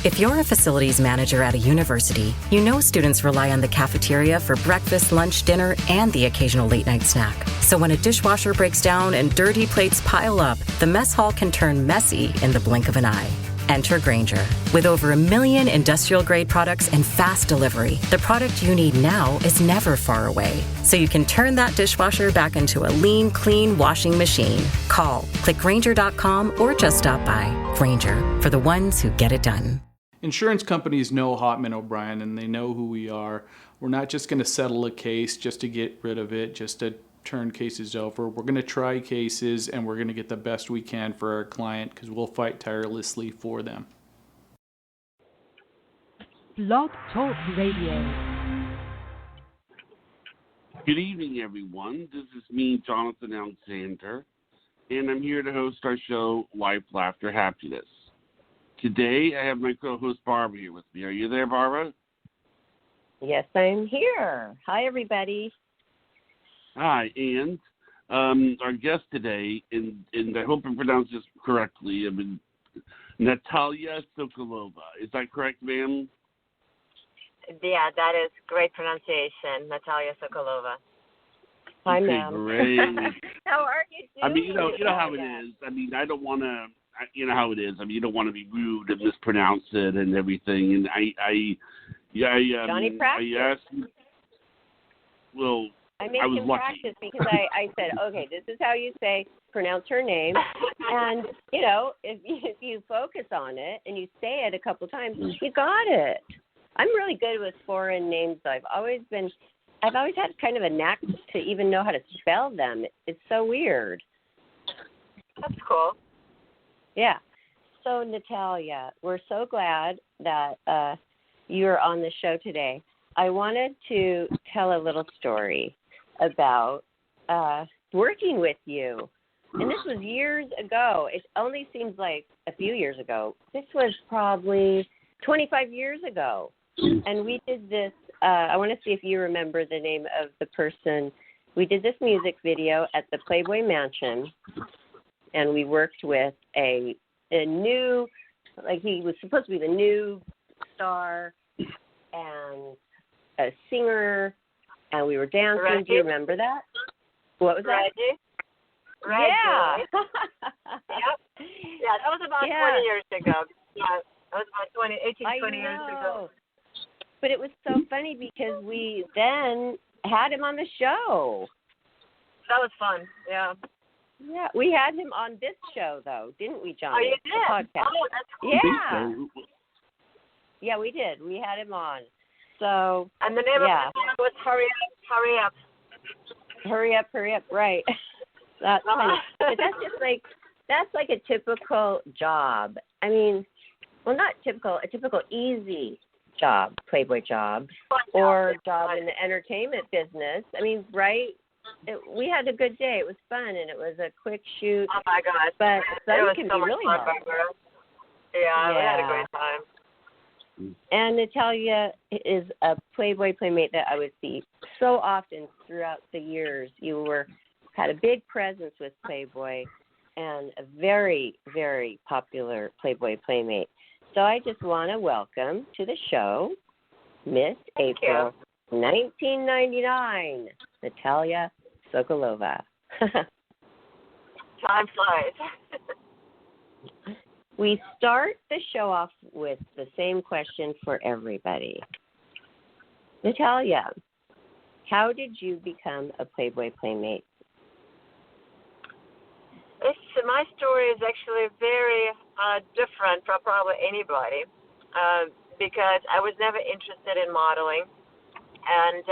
If you're a facilities manager at a university, you know students rely on the cafeteria for breakfast, lunch, dinner, and the occasional late-night snack. So when a dishwasher breaks down and dirty plates pile up, the mess hall can turn messy in the blink of an eye. Enter Grainger. With over 1 million industrial-grade products and fast delivery, the product you need now is never far away. So you can turn that dishwasher back into a lean, clean washing machine. Call, click Grainger.com, or just stop by. Grainger, for the ones who get it done. Insurance companies know Hotman O'Brien, and they know who we are. We're not just going to settle a case just to get rid of it, just to turn cases over. We're going to try cases, and we're going to get the best we can for our client because we'll fight tirelessly for them. Blog Talk Radio. Good evening, everyone. This is me, Jonathan Alexander, and I'm here to host our show, Life, Laughter, Happiness. Today, I have my co-host, Barbara, here with me. Are you there, Barbara? Yes, I'm here. Hi, everybody. Hi, and our guest today, and I hope I pronounced this correctly, Natalia Sokolova. Is that correct, ma'am? Yeah, that is great pronunciation, Natalia Sokolova. Hi, okay, ma'am. Great. How are you doing? I mean, you know how it is. I mean, I don't want to. You know how it is. I mean, you don't want to be rude and mispronounce it and everything. And Johnny practiced. I asked. Well, I made I was him lucky. practice because I said, okay, this is how you pronounce her name. And, you know, if you focus on it and you say it a couple times, you got it. I'm really good with foreign names. I've always had kind of a knack to even know how to spell them. It's so weird. That's cool. Yeah. So, Natalia, we're so glad that you're on the show today. I wanted to tell a little story about working with you. And this was years ago. It only seems like a few years ago. This was probably 25 years ago. And we did this. I want to see if you remember the name of the person. We did this music video at the Playboy Mansion. And we worked with a new, like he was supposed to be the new star and a singer, and we were dancing. Reggie? Do you remember that? What was that? Reggie. Yeah. Yep. Yeah, that was about 20 years ago. Yeah, that was about 20 years ago. But it was so funny because we then had him on the show. That was fun, yeah. Yeah, we had him on this show, though, didn't we, Johnny? Oh, you did? The podcast. Oh, that's cool. Yeah. Yeah, we did. We had him on. So, and the name of the song was Hurry Up, Hurry Up. Hurry up, hurry up, right. That's funny. But that's like a typical job. I mean, well, not typical, a typical easy job, Playboy job, or job in the entertainment business. I mean, right? We had a good day. It was fun, and it was a quick shoot. Oh, my gosh. But some can so be really fun, hard. Yeah, we had a great time. And Natalia is a Playboy playmate that I would see so often throughout the years. You had a big presence with Playboy and a very, very popular Playboy playmate. So I just want to welcome to the show Miss April 1999, Natalia Sokolova. Time flies. We start the show off with the same question for everybody. Natalia, how did you become a Playboy playmate? My story is actually very different from probably anybody because I was never interested in modeling. And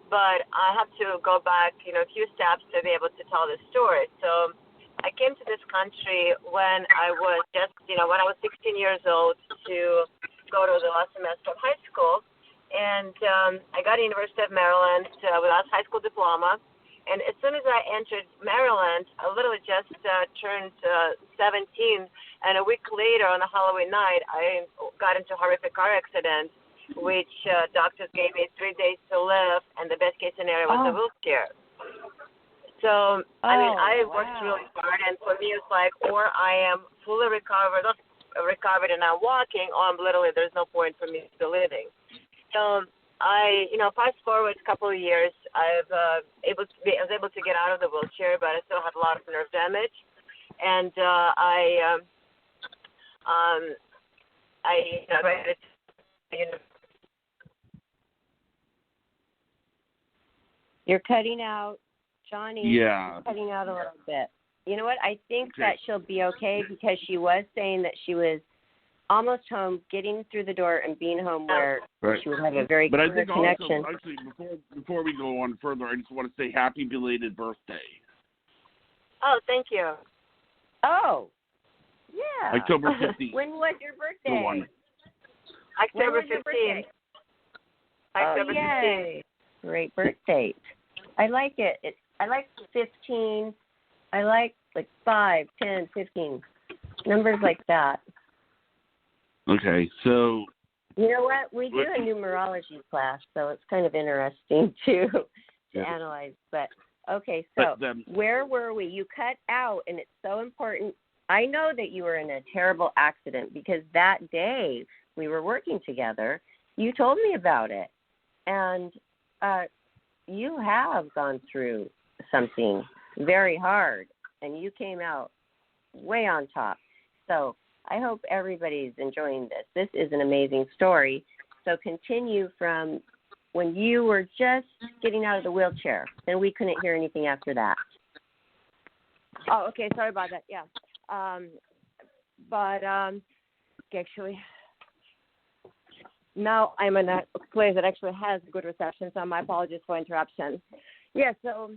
but I have to go back, a few steps to be able to tell this story. So I came to this country when I was when I was 16 years old to go to the last semester of high school. And I got to University of Maryland without high school diploma. And as soon as I entered Maryland, I literally just turned 17. And a week later on a Halloween night, I got into a horrific car accident, which doctors gave me 3 days to live. And the best case scenario was a wheelchair. So, I worked really hard. And for me, it's like, or I am fully recovered, recovered and I'm walking, literally there's no point for me still living. So fast forward a couple of years, I was able to get out of the wheelchair, but I still had a lot of nerve damage, and You're cutting out, Johnny. Yeah. You're cutting out a little bit. You know what? I think that she'll be okay because she was saying that she was almost home, getting through the door and being home where she would have a very clear connection. Also, actually, before we go on further, I just want to say happy belated birthday. Oh, thank you. Oh, yeah. October 15th. When was your birthday? October 15th. October 15th. Great birthday. I like it. I like 15. I like 5, 10, 15. Numbers like that. Okay, so... You know what? We do a numerology class, so it's kind of interesting to analyze. But, okay, so where were we? You cut out, and it's so important. I know that you were in a terrible accident because that day we were working together, you told me about it. And you have gone through something very hard, and you came out way on top. So I hope everybody's enjoying this. This is an amazing story. So continue from when you were just getting out of the wheelchair, and we couldn't hear anything after that. Oh, okay. Sorry about that. Yeah. Actually, now I'm in a place that actually has good reception, so my apologies for interruption. Yeah, so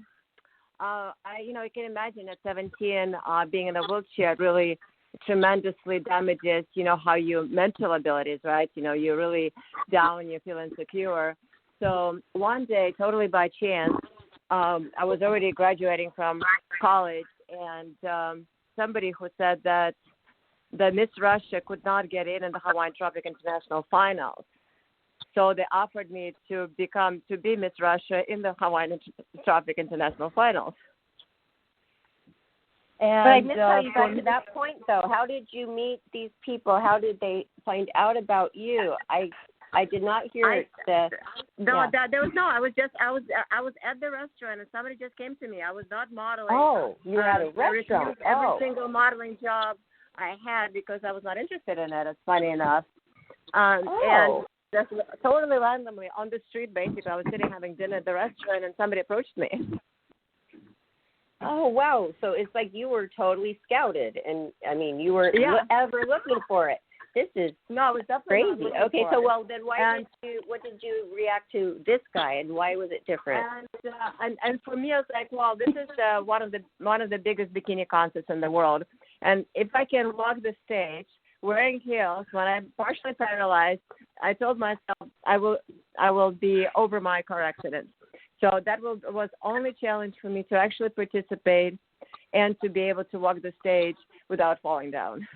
you can imagine at 17, being in a wheelchair really tremendously damages, how your mental abilities, right? You're really down, you feel insecure. So one day, totally by chance, I was already graduating from college, and somebody who said that the Miss Russia could not get in the Hawaiian Tropic International Finals. So they offered me to be Miss Russia in the Hawaiian Tropic International Finals. And, but I missed how you got to that point, though. How did you meet these people? How did they find out about you? I did not hear I was at the restaurant and somebody just came to me. I was not modeling. Oh, you were at a restaurant. Every single modeling job I had because I was not interested in it. It's funny enough. And just totally randomly on the street, basically, I was sitting having dinner at the restaurant and somebody approached me. Oh, wow. So it's like you were totally scouted, and, you weren't ever looking for it. This is I was definitely crazy. Okay, so then what did you react to this guy, and why was it different? And for me, I was like, well, this is one of the biggest bikini contests in the world, and if I can walk the stage wearing heels when I'm partially paralyzed, I told myself I will be over my car accident. So that was only challenge for me to actually participate and to be able to walk the stage without falling down.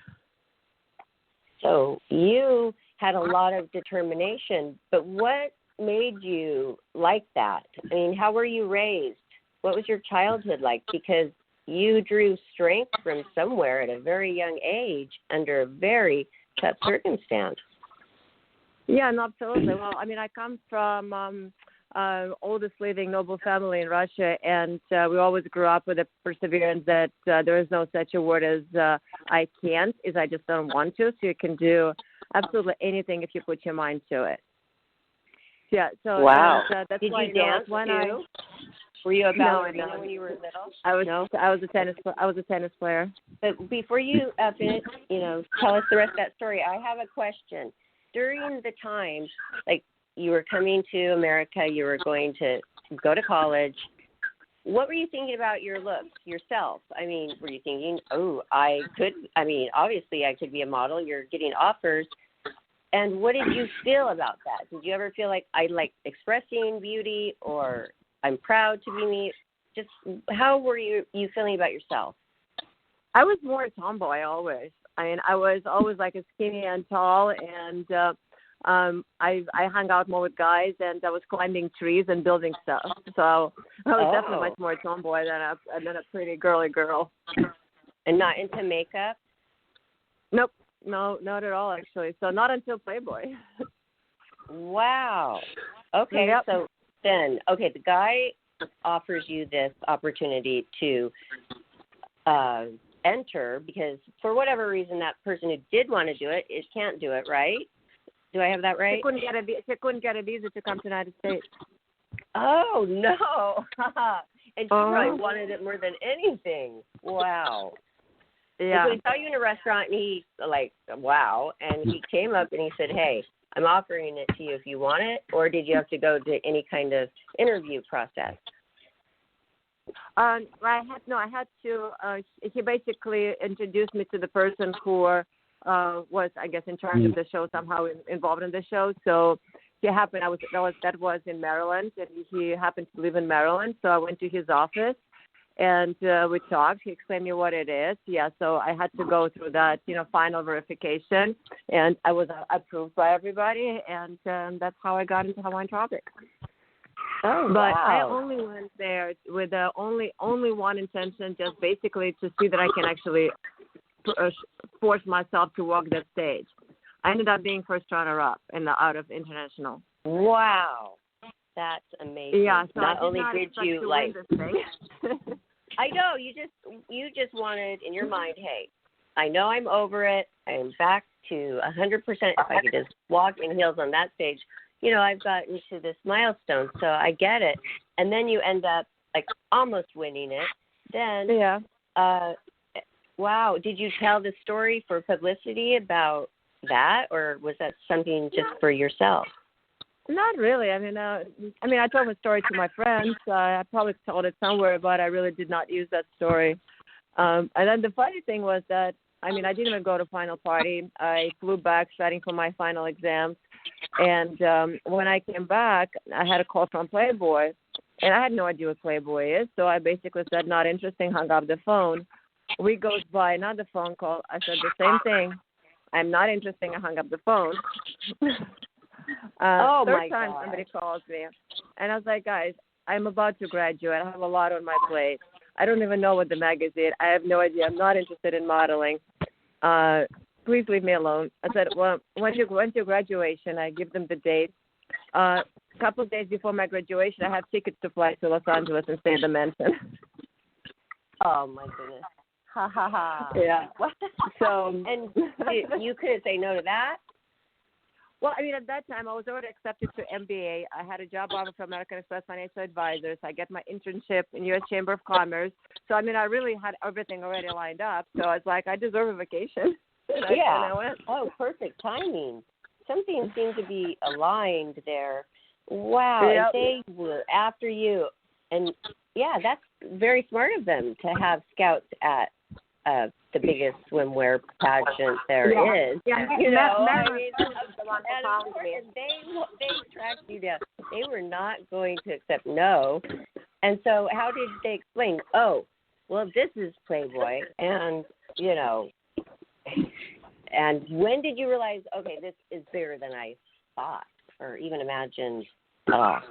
So you had a lot of determination, but what made you like that? I mean, how were you raised? What was your childhood like? Because you drew strength from somewhere at a very young age under a very tough circumstance. Yeah, no, absolutely. Well, I come from oldest living noble family in Russia, and we always grew up with a perseverance that there is no such a word as I can't, is I just don't want to. So you can do absolutely anything if you put your mind to it. Yeah. So wow. That's Did why you dance too? Were you a ballerina when you were little? I was a tennis player. But before you finish, tell us the rest of that story. I have a question. During the time, you were coming to America, you were going to go to college, what were you thinking about your looks, yourself? Were you thinking, obviously I could be a model, you're getting offers. And what did you feel about that? Did you ever feel like I like expressing beauty, or I'm proud to be me? Just how were you feeling about yourself? I was more a tomboy always. I was always like a skinny and tall, and I hung out more with guys, and I was climbing trees and building stuff. So I was definitely much more a tomboy than a pretty girly girl. And not into makeup? Nope. No, not at all, actually. So not until Playboy. Wow. Okay, Yep. so then, the guy offers you this opportunity to enter because for whatever reason that person who did want to do it can't do it, right? Do I have that right? She couldn't get a visa to come to the United States. Oh, no. And she probably wanted it more than anything. Wow. Yeah. And so he saw you in a restaurant and he wow. And he came up and he said, hey, I'm offering it to you if you want it, or did you have to go to any kind of interview process? I had to. He basically introduced me to the person who was, I guess, in charge of the show, somehow involved in the show. So he happened. That was in Maryland, and he happened to live in Maryland. So I went to his office, and we talked. He explained me what it is. Yeah. So I had to go through that, final verification, and I was approved by everybody, and that's how I got into Hawaiian Tropics. Oh, but wow. I only went there with only one intention, just basically to see that I can actually force myself to walk that stage. I ended up being first runner-up in the Out of International. Wow, that's amazing. Yeah, so not I only did you win this thing. I know you just wanted in your mind, hey, I know I'm over it. I'm back to 100%. If I could just walk in heels on that stage. I've gotten to this milestone, so I get it. And then you end up almost winning it. Then, wow, did you tell the story for publicity about that, or was that something just for yourself? Not really. I told my story to my friends. I probably told it somewhere, but I really did not use that story. And then the funny thing was that, I didn't even go to final party. I flew back studying for my final exams. And when I came back, I had a call from Playboy, and I had no idea what Playboy is. So I basically said, not interesting, hung up the phone. A week goes by, another phone call. I said the same thing. I'm not interested. I hung up the phone. Third time somebody calls me, and I was like, guys, I'm about to graduate. I have a lot on my plate. I don't even know what the magazine. I have no idea. I'm not interested in modeling. Please leave me alone. I said, well, when you go into graduation, I give them the date. A couple of days before my graduation, I have tickets to fly to Los Angeles and stay at the mansion. Oh, my goodness. Ha, ha, ha. Yeah. So, and you couldn't say no to that? Well, at that time, I was already accepted to MBA. I had a job offer from American Express Financial Advisors. I get my internship in U.S. Chamber of Commerce. So, I really had everything already lined up. So, I was like, I deserve a vacation. And I went. Oh, perfect timing. Something seemed to be aligned there. Wow. Yep. And they were after you. And, yeah, that's very smart of them to have scouts at the biggest swimwear pageant there is. Yeah, they tracked you down. They were not going to accept no. And so how did they explain? Oh, well, this is Playboy, and, and when did you realize, okay, this is bigger than I thought or even imagined? Well,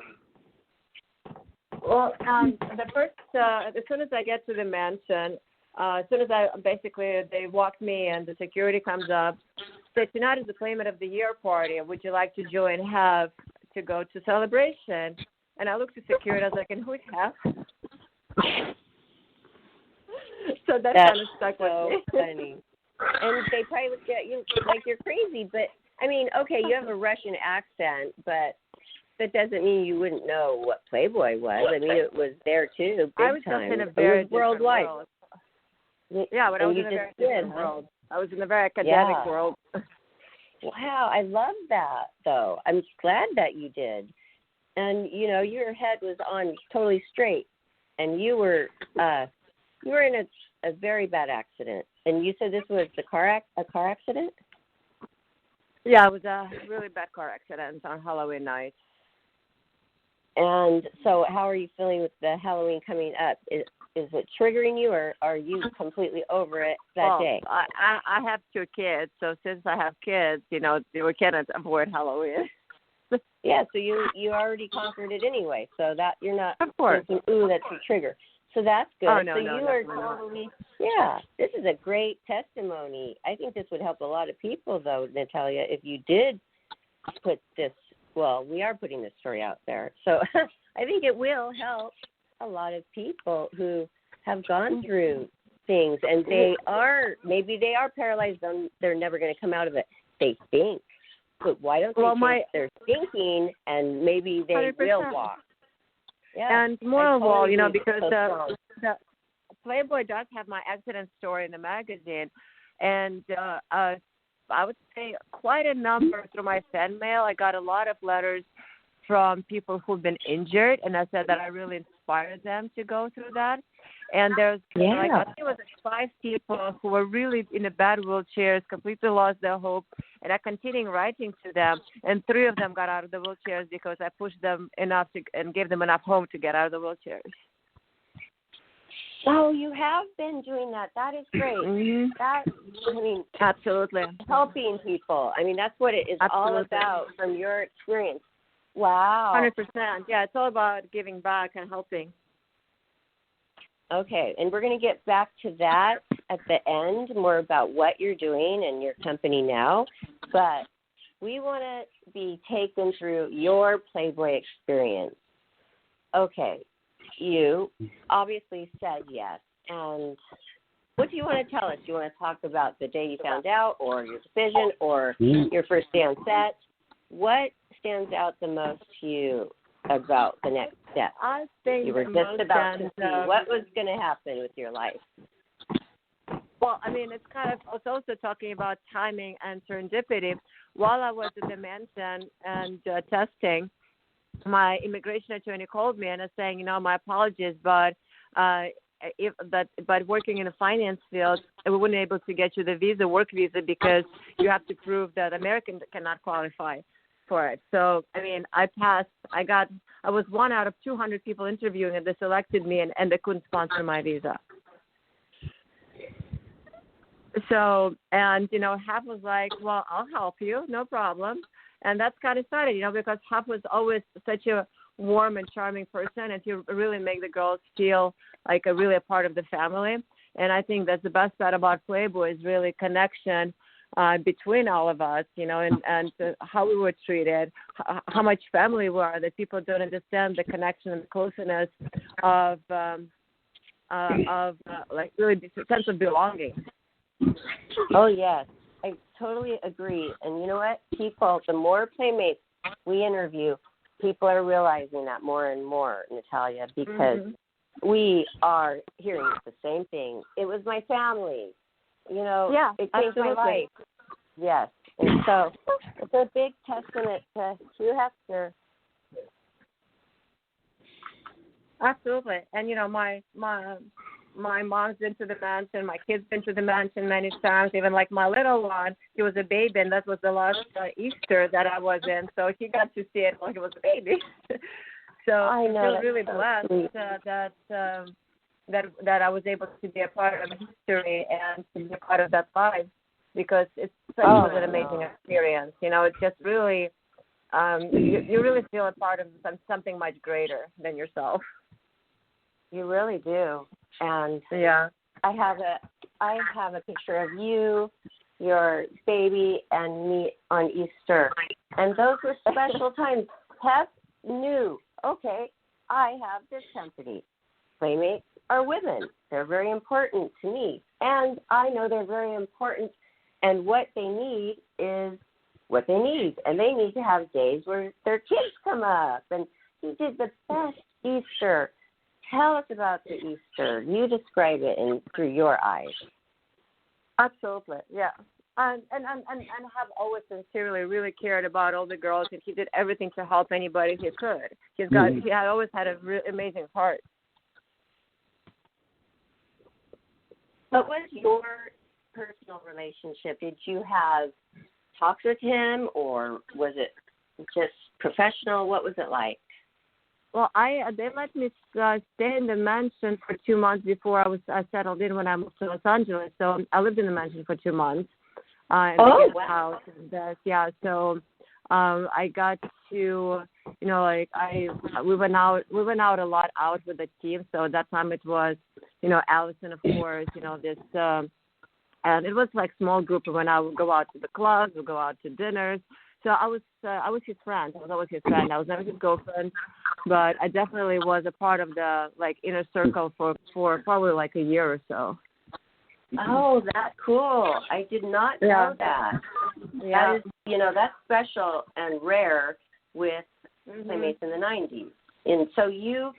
the first, as soon as I get to the mansion, as soon as they walk me and the security comes up, say, tonight is the Claimant of the Year party. Would you like to join Have to go to celebration? And I looked at security. I was like, and who's Have? So that's kind of stuck so with me. Funny. And they probably looked at you like you're crazy. But, okay, you have a Russian accent, but that doesn't mean you wouldn't know what Playboy was. It was there, too, big I was time. just in a very worldwide. world. Yeah, but I was in a very different world. I was in a very academic world. Wow, I love that, though. I'm glad that you did. And, your head was on totally straight. And you were in a very bad accident. And you said this was a car accident? Yeah, it was a really bad car accident on Halloween night. And so how are you feeling with the Halloween coming up? Is it triggering you, or are you completely over it that day? I have 2 kids, so since I have kids, we cannot avoid Halloween. Yeah, so you already conquered it anyway, so that you're not of course thinking, ooh, that's a trigger. So that's good. Oh, no, so no, you are definitely not. totally, yeah, this is a great testimony. I think this would help a lot of people, though, Natalia, if you did put this, well, we are putting this story out there. So I think it will help a lot of people who have gone through things, and maybe they are paralyzed and they're never going to come out of it. They think. But why don't they change their thinking, and maybe they 100%. will walk? Yeah, and more of all, because so the Playboy does have my accident story in the magazine, and I would say quite a number through my fan mail. I got a lot of letters from people who've been injured, and I said that I really inspired them to go through that. And there's I think it was 5 people who were really in a bad wheelchairs, completely lost their hope, and I continued writing to them. And 3 of them got out of the wheelchairs because I pushed them enough and gave them enough hope to get out of the wheelchairs. So you have been doing that. That is great. Mm-hmm. That, Absolutely. helping people. I mean, that's what it is all about from your experience. Wow. 100%. Yeah, it's all about giving back and helping. Okay, and we're going to get back to that at the end, more about what you're doing and your company now. But we want to be taken through your Playboy experience. Okay, you obviously said yes. And what do you want to tell us? Do you want to talk about the day you found out, or your decision, or your first day on set? What stands out the most to you about the next step? I think you were just about to see what was going to happen with your life. Well, I mean, it's also talking about timing and serendipity. While I was at the mansion and testing, my immigration attorney called me and was saying, my apologies, but working in the finance field, we weren't able to get you the work visa, because you have to prove that American cannot qualify for it. So, I mean, I passed. I was 1 out of 200 people interviewing, and they selected me, and they couldn't sponsor my visa. So, and, Hap was like, well, I'll help you, no problem. And that's kind of started, because Hap was always such a warm and charming person, and he really make the girls feel like really a part of the family. And I think that's the best part about Playboy is really connection between all of us, and how we were treated, how much family we are, that people don't understand the connection and the closeness of like really a sense of belonging. Oh, yes. I totally agree. And you know what? People, the more Playmates we interview, people are realizing that more and more, Natalia, because we are hearing the same thing. It was my family. It changed my life. Yes. And so it's a big testament to Hugh Hefner. Absolutely. And, my mom's been to the mansion. My kid's been to the mansion many times. Even like my little one, he was a baby, and that was the last Easter that I was in. So he got to see it when he was a baby. So I feel really blessed that I was able to be a part of history and to be a part of that life, because it's such an amazing experience. It's just really, you really feel a part of something much greater than yourself. You really do. And yeah, I have a picture of you, your baby, and me on Easter. And those were special times. Hef knew, okay, I have this company. Playmates are women. They're very important to me. And I know they're very important. And what they need is what they need. And they need to have days where their kids come up. And he did the best Easter. Tell us about the Easter. You describe it through your eyes. Absolutely, yeah. And have always sincerely really cared about all the girls, and he did everything to help anybody he could. He had always had a really amazing heart. What was your personal relationship? Did you have talks with him, or was it just professional? What was it like? Well, they let me stay in the mansion for 2 months before I settled in when I moved to Los Angeles. So I lived in the mansion for 2 months. In the guest house. And, so I got to, like we went out a lot out with the team. So that time it was, Allison, of course, this, and it was like small group. When I would go out to the clubs, we'd go out to dinners. So I was his friend. I was always his friend. I was never his girlfriend, but I definitely was a part of the like inner circle for probably like a year or so. Oh, that's cool. I did not know that. Yeah. That is, that's special and rare with Playmates in the 90s. And so you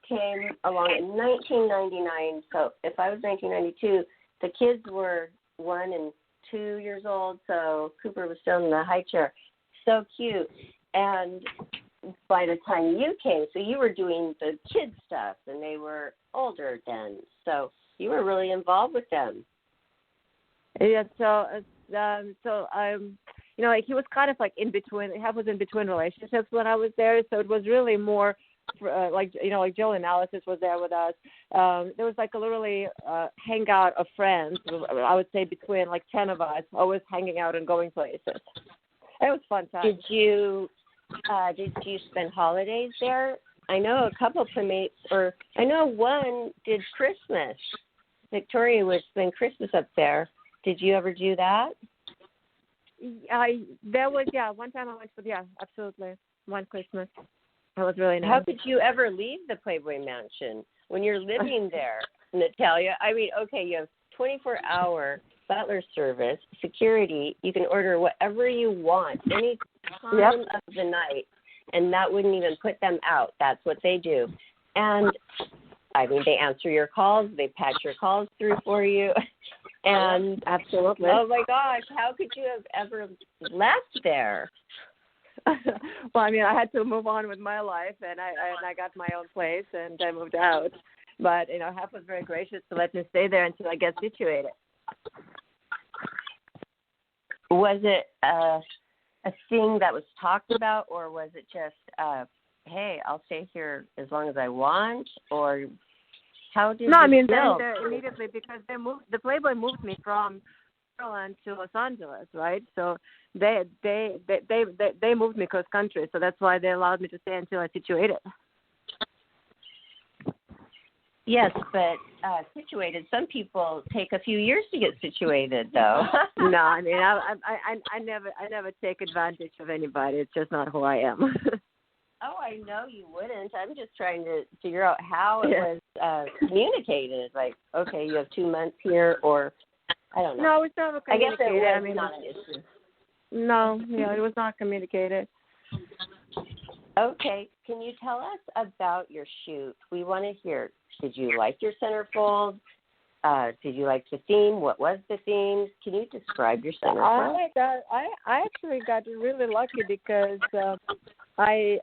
came along in 1999. So if I was 1992, the kids were 1 and 2 years old, so Cooper was still in the high chair. So cute. And by the time you came, so you were doing the kid stuff, and they were older then. So you were really involved with them. Yeah. So he was kind of like in between. He was in between relationships when I was there. So it was really more like Jill and Alice was there with us. There was like a literally hangout of friends. I would say between like 10 of us, always hanging out and going places. It was fun time. Did you spend holidays there? I know a couple of Playmates, or I know one did Christmas. Victoria would spend Christmas up there. Did you ever do that? One time I went for, absolutely. One Christmas. That was really nice. How could you ever leave the Playboy Mansion when you're living there, Natalia? I mean, okay, you have 24-hour butler service, security. You can order whatever you want any time of the night, and that wouldn't even put them out. That's what they do. And, I mean, they answer your calls. They patch your calls through for you. And absolutely. Oh, my gosh, how could you have ever left there? Well, I mean, I had to move on with my life, and I got my own place, and I moved out. But, Hef was very gracious to let me stay there until I get situated. Was it a thing that was talked about, or was it just, hey, I'll stay here as long as I want, or how did they immediately, because the Playboy moved me from Maryland to Los Angeles, right? So they moved me cross country, so that's why they allowed me to stay until I situated. Yes, but situated. Some people take a few years to get situated, though. No, I mean, I never take advantage of anybody. It's just not who I am. Oh, I know you wouldn't. I'm just trying to figure out how it was communicated. Like, okay, you have 2 months here, or I don't know. No, it's never communicated. I guess it was not an issue. No, it was not communicated. Okay, can you tell us about your shoot? We want to hear. Did you like your centerfold? Did you like the theme? What was the theme? Can you describe your centerfold? I actually got really lucky because they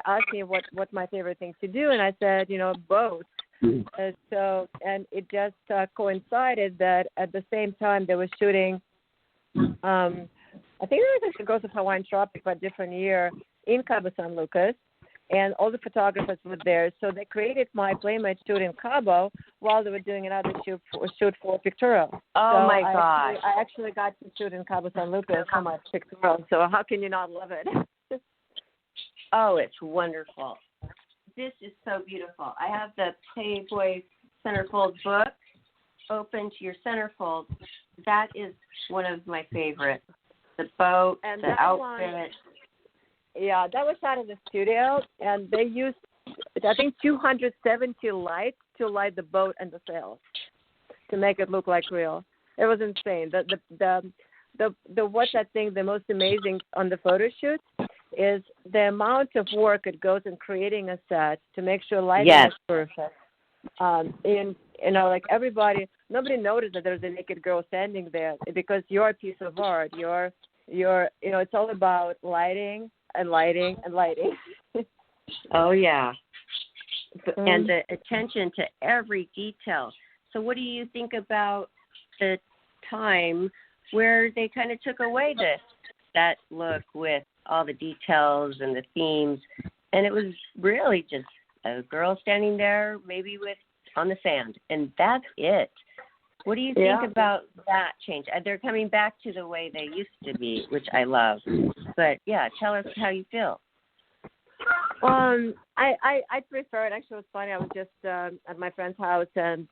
asked me what my favorite thing to do, and I said, both. And it just coincided that at the same time they were shooting, I think it was actually Ghost of Hawaiian Tropic, but different year, in Cabo San Lucas, and all the photographers were there. So they created my Playmate shoot in Cabo while they were doing another shoot for Pictorial. Oh, my gosh. I actually got to shoot in Cabo San Lucas for my Pictorial, so how can you not love it? Oh, it's wonderful. This is so beautiful. I have the Playboy Centerfold book open to your centerfold. That is one of my favorites. The boat, and the outfit. That was shot in the studio, and they used, I think, 270 lights to light the boat and the sails to make it look like real. It was insane. The most amazing on the photo shoot is the amount of work it goes in creating a set to make sure lighting is perfect. Like everybody, nobody noticed that there's a naked girl standing there because you're a piece of art. You're it's all about lighting and lighting and lighting. Oh, yeah. And the attention to every detail. So what do you think about the time where they kind of took away that look with all the details and the themes, and it was really just a girl standing there maybe on the sand, and that's it. What do you think about that change? They're coming back to the way they used to be, which I love. but yeah, tell us how you feel. I prefer it. Actually, it was funny. I was just at my friend's house and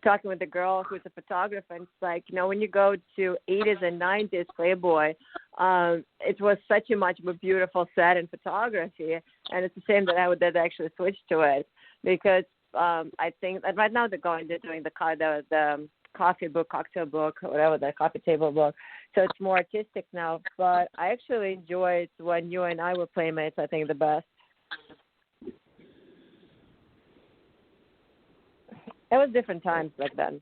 talking with the girl who's a photographer. And it's like, when you go to 80s and 90s Playboy, it was such a much more beautiful set in photography. And it's a shame that they actually switched to it because I think that right now they're doing the coffee book, cocktail book, whatever, the coffee table book. So it's more artistic now. But I actually enjoyed when you and I were playmates, I think the best. It was different times back then.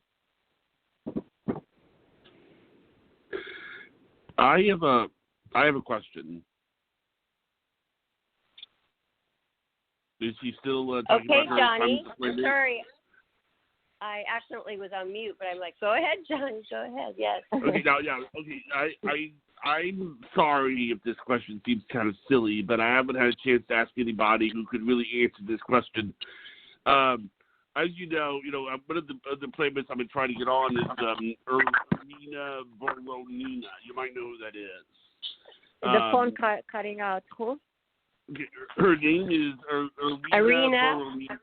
I have a question. Is he still talking Okay, about her Johnny. time? Sorry. I accidentally was on mute, but I'm like, go ahead, Johnny. Go ahead. Yes. Okay, now, yeah, okay. I'm sorry if this question seems kind of silly, but I haven't had a chance to ask anybody who could really answer this question. As you know, one of the playmates I've been trying to get on is Ermina Boronina. You might know who that is. The phone cutting out. Who? Her name is Irina. Boronina.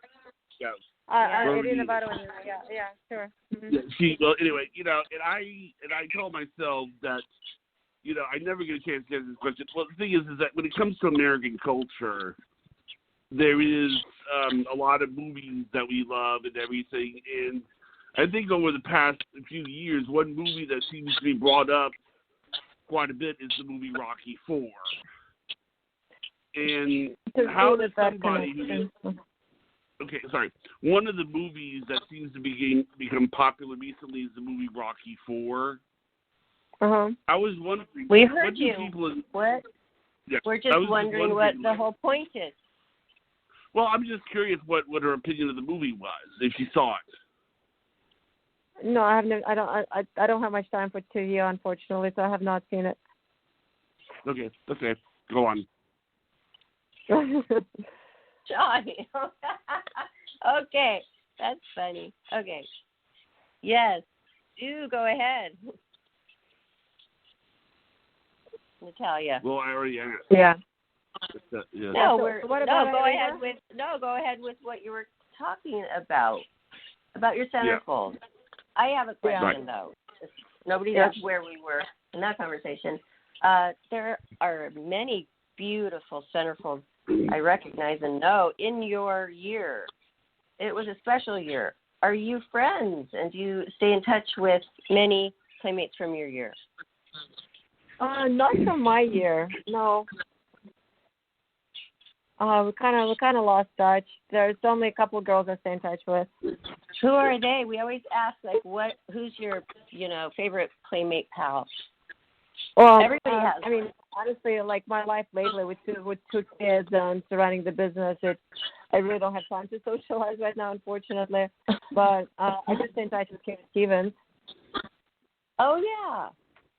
Yes. Irina Boronina. Yeah, sure. Mm-hmm. Yeah, well, anyway, and I told myself that, I never get a chance to answer this question. Well, the thing is that when it comes to American culture, there is a lot of movies that we love and everything. And I think over the past few years, one movie that seems to be brought up quite a bit is the movie Rocky IV. And how does somebody okay, sorry. One of the movies that seems to become popular recently is the movie Rocky IV. Uh-huh. I was wondering. We heard what you. What? Yeah, We're just wondering what the whole point is. Well, I'm just curious what her opinion of the movie was, if she saw it. No, I haven't. I don't have much time for TV, unfortunately, so I have not seen it. Okay, go on. Johnny. Okay, that's funny. Okay. Yes, do go ahead. Natalia. Well, I already asked. Yeah. Yeah. No, Go ahead with what you were talking about your centerfold. I have a question though. Nobody knows where we were in that conversation. There are many beautiful centerfolds I recognize and know in your year. It was a special year. Are you friends and do you stay in touch with many playmates from your year? Not from my year. No. We kind of lost touch. There's only a couple of girls I stay in touch with. Who are they? We always ask who's your favorite playmate pal? Well, everybody has. I mean, honestly, like my life lately with two kids and surrounding the business, I really don't have time to socialize right now, unfortunately. But I just stay in touch with Carrie Stevens. Oh yeah,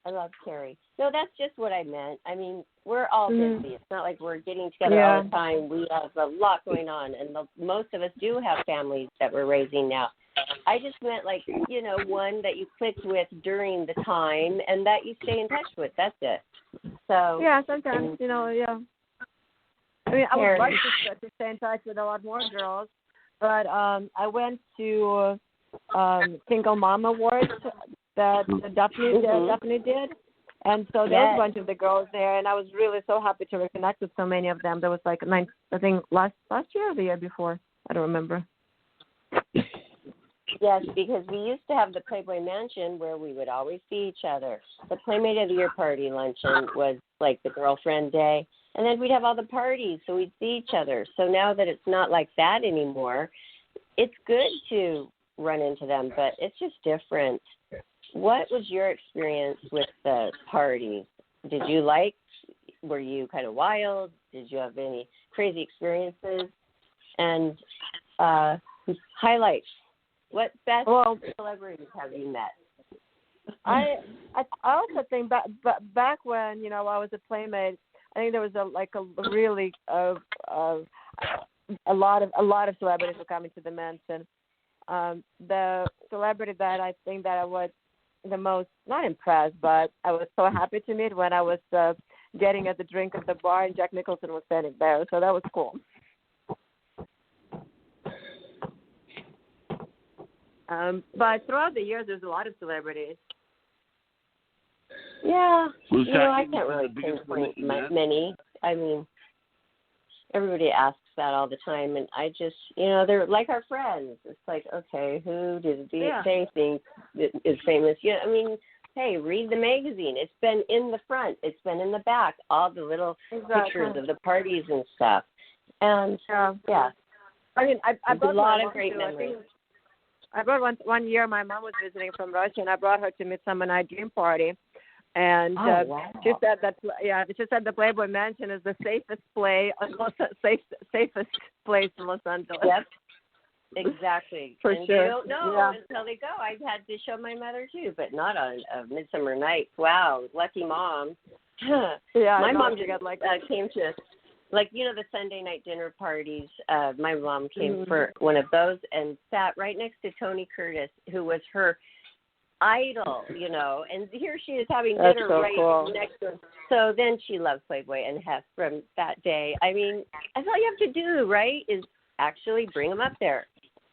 I love Carrie. No, that's just what I meant. I mean, we're all busy. It's not like we're getting together all the time. We have a lot going on, and most of us do have families that we're raising now. I just meant one that you clicked with during the time and that you stay in touch with. That's it. So yeah, sometimes I mean, I would like to stay in touch with a lot more girls, but I went to Single Mom Awards that Daphne did, and so there was a bunch of the girls there, and I was really so happy to reconnect with so many of them. There was like I think last year or the year before, I don't remember. Yes, because we used to have the Playboy Mansion where we would always see each other. The Playmate of the Year party luncheon was like the girlfriend day. And then we'd have all the parties, so we'd see each other. So now that it's not like that anymore, it's good to run into them, but it's just different. What was your experience with the parties? Were you kind of wild? Did you have any crazy experiences? And highlights. What best celebrities have you met? I also think back when I was a playmate, I think there was a really a lot of celebrities were coming to the mansion. The celebrity that I think that I was the most not impressed, but I was so happy to meet when I was getting at the drink at the bar, and Jack Nicholson was standing there. So that was cool. But throughout the years, there's a lot of celebrities. Yeah, Was I Jackie can't the really biggest one pinpoint that you met? many. I mean, everybody asks that all the time, and I just, they're like our friends. It's like, okay, who did they think is famous? I mean, hey, read the magazine. It's been in the front. It's been in the back. All the little pictures of the parties and stuff. And, yeah. I mean, I brought a lot my of great mom memories. I brought one year. My mom was visiting from Russia, and I brought her to Midsummer Night Dream Party. And she said that the Playboy Mansion is the safest safest place in Los Angeles. Yep, exactly. For and sure. They don't know until they go. I've had to show my mother too, but not on Midsummer Night. Wow, lucky mom. My mom just came to, the Sunday night dinner parties. My mom came for one of those and sat right next to Tony Curtis, who was her idol, and here she is having dinner next to him. So then she loved Playboy and Hef from that day. I mean, that's all you have to do, right, is actually bring them up there.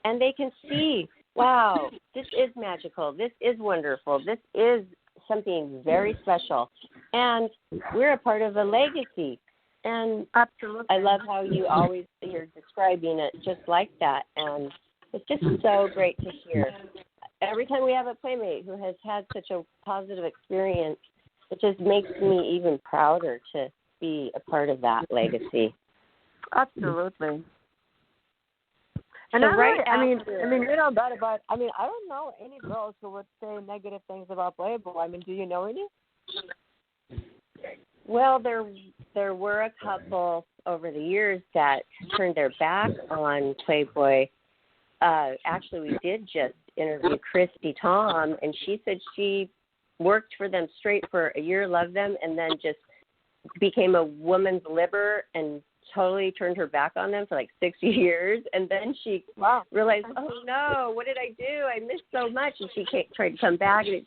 And they can see, wow, this is magical. This is wonderful. This is something very special. And we're a part of a legacy. And absolutely, I love how you're describing it just like that. And it's just so great to hear. Every time we have a playmate who has had such a positive experience, it just makes me even prouder to be a part of that legacy. Absolutely. So And I don't know any girls who would say negative things about Playboy. I mean, do you know any? Well, there were a couple over the years that turned their back on Playboy. Actually, we did just interview Christy Tom, and she said she worked for them straight for a year, loved them, and then just became a woman's libber and totally turned her back on them for like 6 years. And then she realized, oh no, what did I do? I missed so much. And she tried to come back, and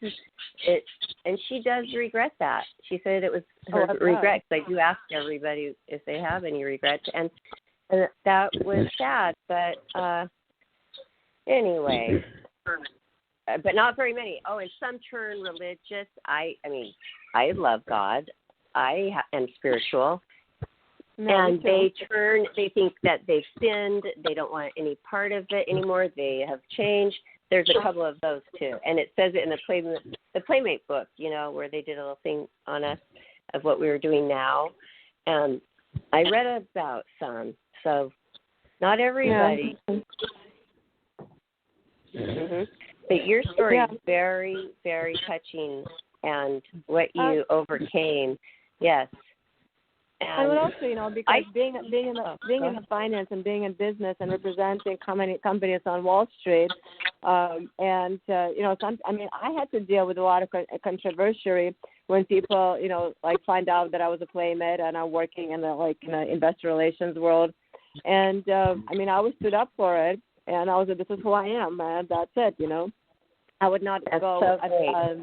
and she does regret that. She said it was her regret, because I do ask everybody if they have any regrets, and that was sad. But anyway. But not very many. Oh, and some turn religious. I mean, I love God. I am spiritual. And they think that they've sinned. They don't want any part of it anymore. They have changed. There's a couple of those too. And it says it in the Playmate book, where they did a little thing on us of what we were doing now. And I read about some. So not everybody. Yeah. Mm-hmm. But your story is very, very touching, and what you overcame, yes. And also, because being in the finance and being in business and representing companies on Wall Street, I had to deal with a lot of controversy when people, find out that I was a playmate and I'm working in the investor relations world, and I always stood up for it. And I was like, this is who I am, and that's it, I would not go, I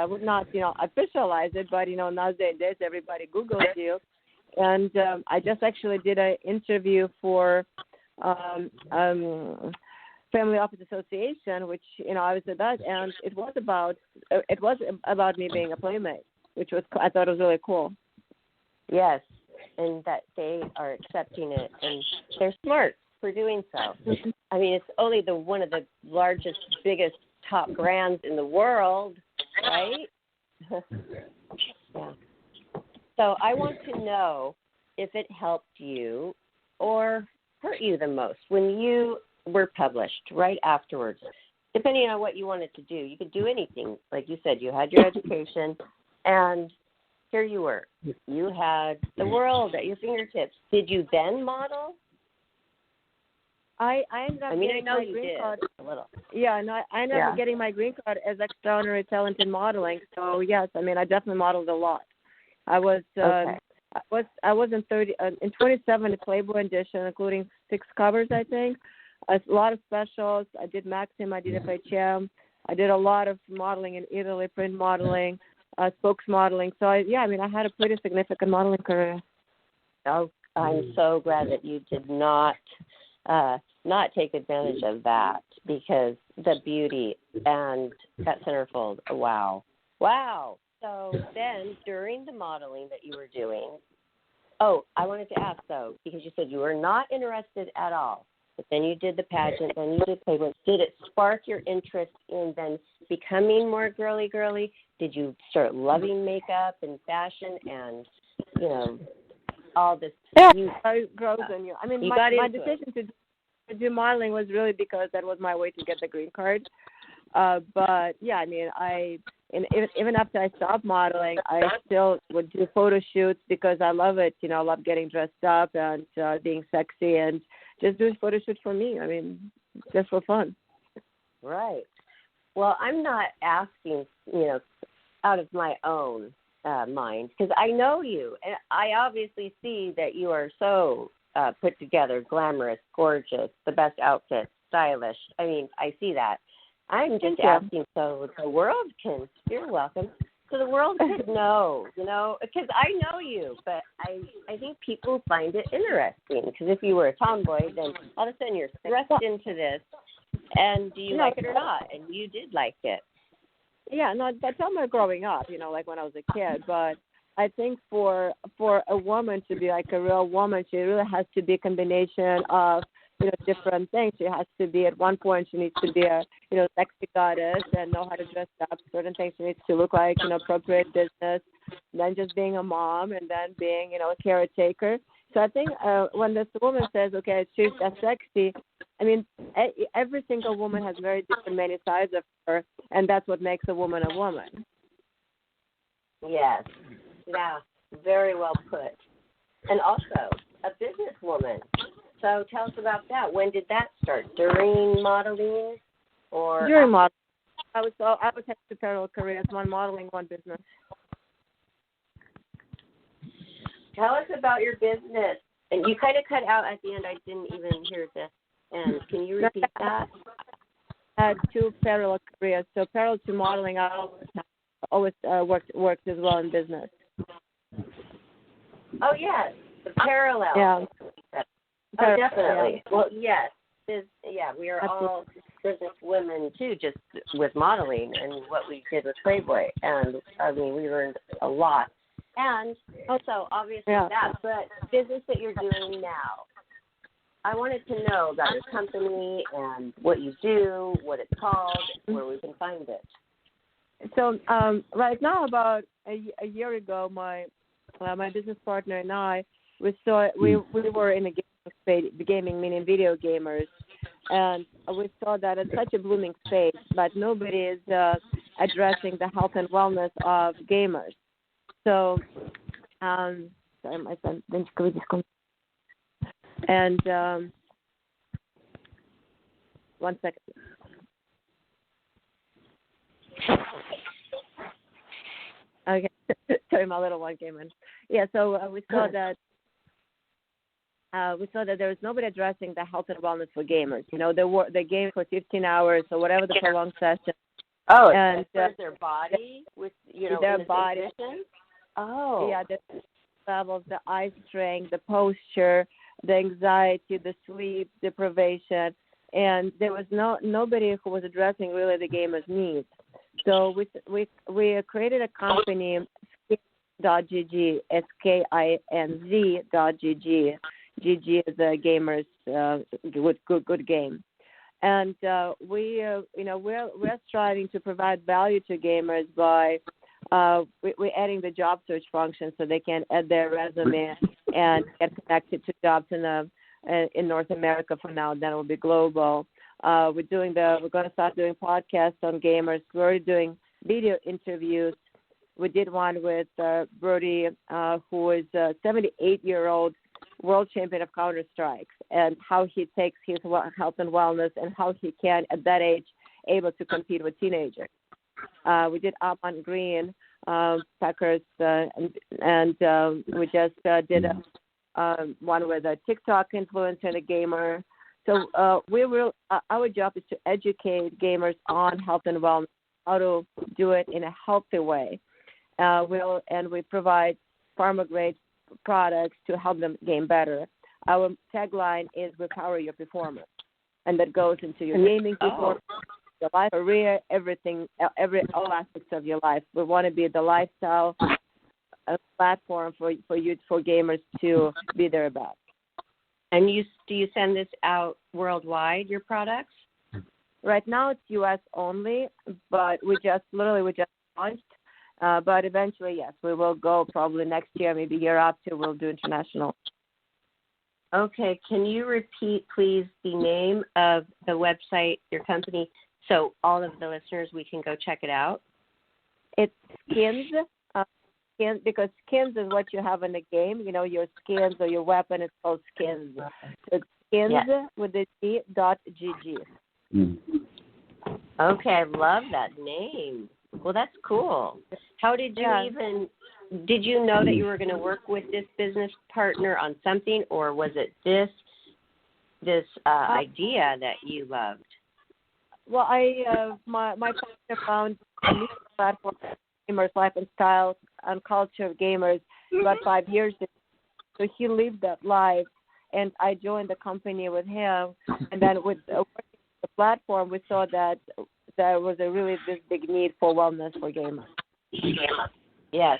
would not, officialize it, but, nowadays everybody Googles you. And I just actually did an interview for Family Office Association, which, I was about, and it was about me being a playmate, which I thought was really cool. Yes, and that they are accepting it, and they're smart for doing so. I mean, it's only one of the largest, biggest, top brands in the world, right? Yeah. So I want to know if it helped you or hurt you the most when you were published right afterwards. Depending on what you wanted to do, you could do anything. Like you said, you had your education, and here you were. You had the world at your fingertips. Did you then model? I ended up getting my green card. A little. Yeah, no, I ended up getting my green card as extraordinary talent in modeling. So yes, I definitely modeled a lot. I was in 27 Playboy edition, including 6 covers, I think. A lot of specials. I did Maxim. I did FHM. I did a lot of modeling in Italy, print modeling. spokesmodeling. So I had a pretty significant modeling career. Oh, I'm so glad that you did not take advantage of that, because the beauty and that centerfold, wow. So then during the modeling that you were doing, I wanted to ask though, because you said you were not interested at all, but then you did the pageant, then you did Playboy. Did it spark your interest in then becoming more girly? Did you start loving makeup and fashion and, all this? Yeah, it grows on you. I mean, my decision to do modeling was really because that was my way to get the green card. But yeah, I mean, even after I stopped modeling, I still would do photo shoots because I love it. I love getting dressed up and being sexy and just doing photo shoots for me. I mean, just for fun. Right. Well, I'm not asking, out of my own mind, because I know you, and I obviously see that you are so put together, glamorous, gorgeous, the best outfits, stylish. I mean, I see that. I'm just asking so the world can, you're welcome, so the world can know, because I know you, but I think people find it interesting, because if you were a tomboy, then all of a sudden you're thrust into this, and do you like it or not? And you did like it. Yeah, no, that's how my growing up, like when I was a kid, but I think for a woman to be like a real woman, she really has to be a combination of, different things. She has to be, at one point, she needs to be a, sexy goddess and know how to dress up. Certain things she needs to look like, appropriate business, then just being a mom, and then being, a caretaker. So I think when this woman says, okay, she's as sexy, I mean, every single woman has very different many sides of her, and that's what makes a woman a woman. Yes. Yeah, very well put. And also, a businesswoman. So tell us about that. When did that start? During modeling, or during modeling? I was had two parallel careers: one modeling, one business. Tell us about your business. And you kind of cut out at the end. I didn't even hear the end. Can you repeat that? I had two parallel careers. So parallel to modeling, I always worked as well in business. Oh yes, the parallel. Yeah. Oh, definitely. Well, yes. We are Absolutely. all business women, too, just with modeling and what we did with Playboy. And, I mean, we learned a lot. And also, obviously, that, but business that you're doing now. I wanted to know about your company and what you do, what it's called, where we can find it. So right now, about a year ago, my business partner and I, we were in the gaming, meaning video gamers, and we saw that it's such a blooming space, but nobody is addressing the health and wellness of gamers. So, sorry, my son, and one second. Okay, sorry, my little one came in. Yeah, so we saw that. We saw that there was nobody addressing the health and wellness for gamers. They game for 15 hours or whatever the prolonged session. Oh, and their body with their body. Oh, yeah, the levels, the eye strength, the posture, the anxiety, the sleep deprivation, and there was nobody who was addressing really the gamer's needs. So we created a company, Skinz.gg, SKINZ.gg. GG is a gamer's good game, and we're striving to provide value to gamers by we're adding the job search function so they can add their resume and get connected to jobs in North America for now. Then it will be global. We're going to start doing podcasts on gamers. We're already doing video interviews. We did one with Brody, who is a 78-year-old world champion of Counter-Strike, and how he takes his health and wellness and how he can, at that age, able to compete with teenagers. We did Up on Green, Packers, and we just did one with a TikTok influencer and a gamer. So our job is to educate gamers on health and wellness, how to do it in a healthy way. we provide pharma-grade products to help them game better. Our tagline is "We power your performance," and that goes into your gaming performance, your life, career, everything, all aspects of your life. We want to be the lifestyle platform for gamers to be there about. And do you send this out worldwide, your products? Right now it's U.S. only, but we just launched. But eventually, yes, we will go probably next year, maybe year after, we'll do international. Okay. Can you repeat, please, the name of the website, your company, so all of the listeners, we can go check it out? It's Skins, because skins is what you have in the game. You know, your skins or your weapon is called Skins. So it's skins with the G.gg. Okay, I love that name. Well, that's cool. How did you did you know that you were going to work with this business partner on something, or was it this idea that you loved? Well, my partner found a new platform, Gamers Life and Style and Culture of Gamers, about 5 years ago. So he lived that life, and I joined the company with him. And then with the platform, we saw that there was this big need for wellness for gamers. Yes,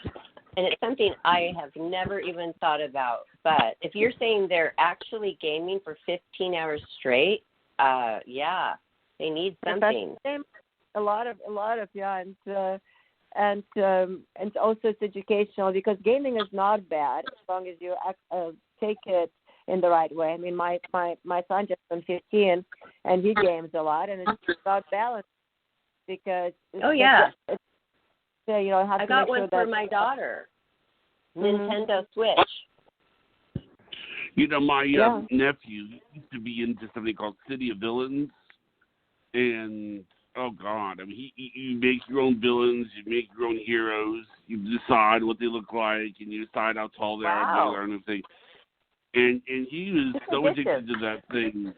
and it's something I have never even thought about. But if you're saying they're actually gaming for 15 hours straight, they need something. A lot of and also it's educational, because gaming is not bad as long as you take it in the right way. I mean, my son just turned 15 and he games a lot, and it's about balance, because I got one for my daughter. Nintendo Switch. You know, my nephew used to be into something called City of Villains, and oh God, I mean, you make your own villains, you make your own heroes, you decide what they look like, and you decide how tall they are and everything. And he was so addicted to that thing.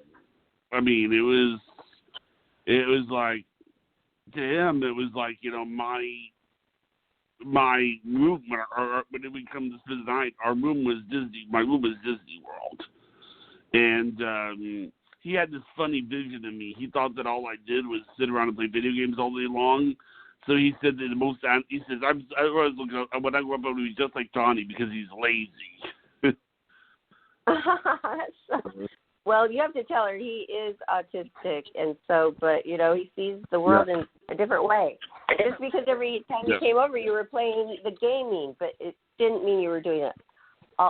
I mean, it was like, to him, it was like, you know, my room, or when we come to spend the night, my room was Disney World. And he had this funny vision of me. He thought that all I did was sit around and play video games all day long. So he said that when I grew up, I would be just like Johnny because he's lazy. Well, you have to tell her he is autistic, and so, but, you know, he sees the world in a different way. Just because every time you came over, you were playing the gaming, but it didn't mean you were doing it.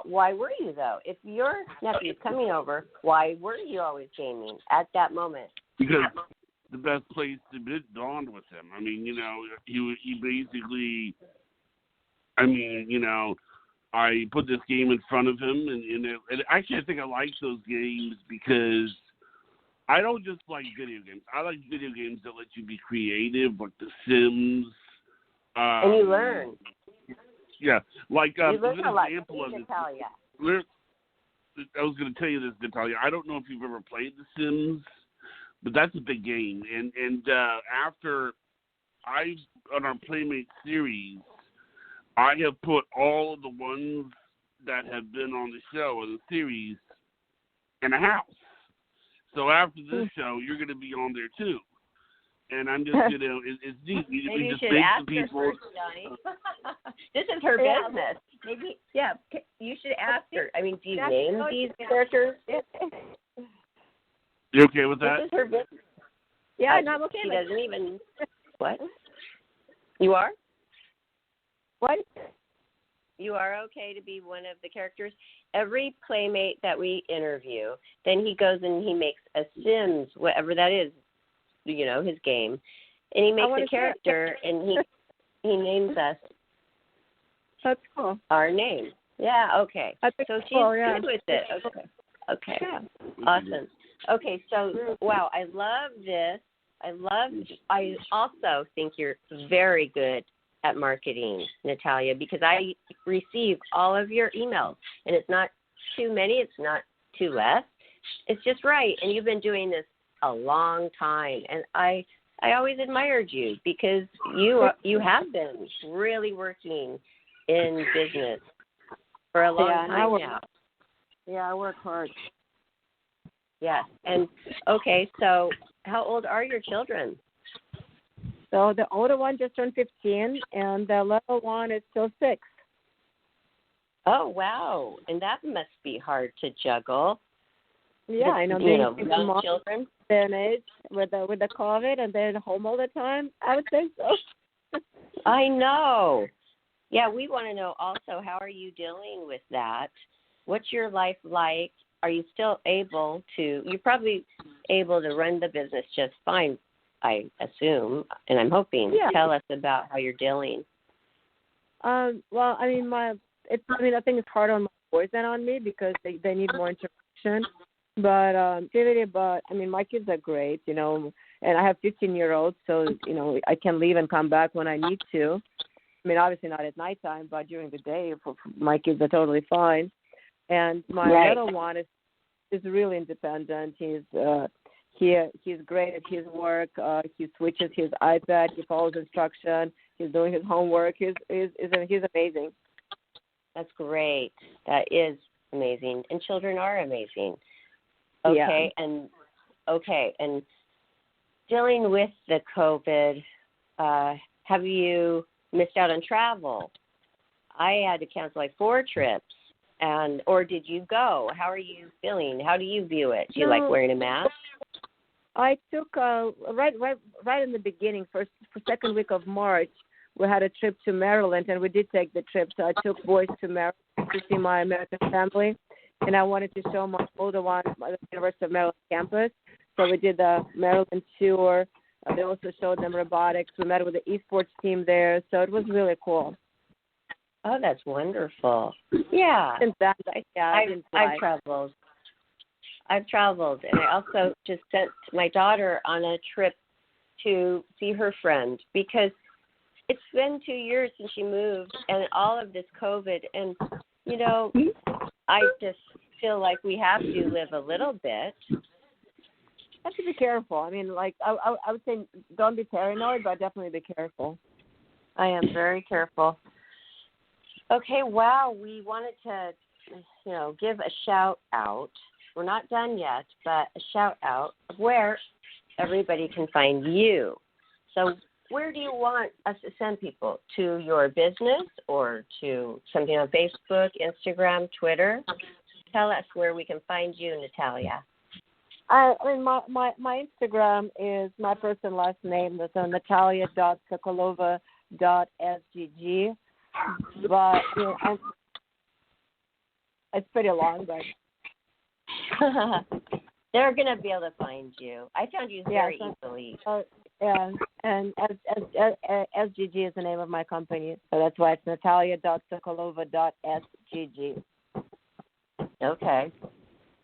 Why were you, though? If your nephew's coming over, why were you always gaming at that moment? Because the best place to bond with him. I mean, you know, he basically, I mean, you know, I put this game in front of him, and actually I think I like those games because I don't just like video games. I like video games that let you be creative, like The Sims. And you learn. Yeah, like you learn a lot. Example of Natalia. I was going to tell you this, Natalia. I don't know if you've ever played The Sims, but that's a big game. And after on our Playmate series, I have put all of the ones that have been on the show or the series in a house. So after this show, you're going to be on there too. And I'm just, you know, it's neat. Maybe you just should make ask the people. her first, Johnny. This is her business. Maybe, you should ask her. I mean, do you name these characters? You okay with that? This is her business. Yeah, no, I'm okay. She doesn't even. What? You are? What? You are okay to be one of the characters. Every Playmate that we interview, then he goes and he makes a Sims, whatever that is, you know, his game, and he makes a character, and he names us. That's cool. Our name. Yeah. Okay. So she's good with it. Okay. Yeah. Awesome. Okay. So wow, I love this. I also think you're very good at marketing, Natalia, because I receive all of your emails, and it's not too many, it's not too less. It's just right, and you've been doing this a long time, and I I always admired you because you have been really working in business for a long time now. Yeah, I work hard. Yes. And okay, so how old are your children? So the older one just turned 15, and the little one is still 6. Oh, wow. And that must be hard to juggle. Yeah, I know. Young children. Age with the COVID and they're home all the time. I would say so. I know. Yeah, we want to know also, how are you dealing with that? What's your life like? Are you still able to? You're probably able to run the business just fine, I assume, and I'm hoping. Yeah. Tell us about how you're dealing. Well, I mean, I think it's hard on my boys than on me because they need more interaction. But I mean, my kids are great, and I have 15-year-olds, so I can leave and come back when I need to. I mean, obviously not at nighttime, but during the day, my kids are totally fine. And my little one is really independent. He's great at his work. He switches his iPad. He follows instruction. He's doing his homework. He's amazing. That's great. That is amazing. And children are amazing. Okay, yeah. And dealing with the COVID, have you missed out on travel? I had to cancel like 4 trips, or did you go? How are you feeling? How do you view it? Do you like wearing a mask? I took right in the beginning, for second week of March, we had a trip to Maryland, and we did take the trip. So I took boys to Maryland to see my American family. And I wanted to show my older one the University of Maryland campus. So we did the Maryland tour. They also showed them robotics. We met with the esports team there. So it was really cool. Oh, that's wonderful. Yeah. Since that, I've traveled. And I also just sent my daughter on a trip to see her friend because it's been 2 years since she moved and all of this COVID. And, I just feel like we have to live a little bit. Have to be careful. I mean, like I would say, don't be paranoid, but definitely be careful. I am very careful. Okay, wow. We wanted to, give a shout out. We're not done yet, but a shout out of where everybody can find you. So where do you want us to send people? To your business or to something on Facebook, Instagram, Twitter? Tell us where we can find you, Natalia. I mean, my Instagram is my first and last name. That's natalia.sokolova.sgg. But it's pretty long, but they're going to be able to find you. I found you very easily. And SGG is the name of my company, so that's why it's natalia.sokolova.sgg. Okay.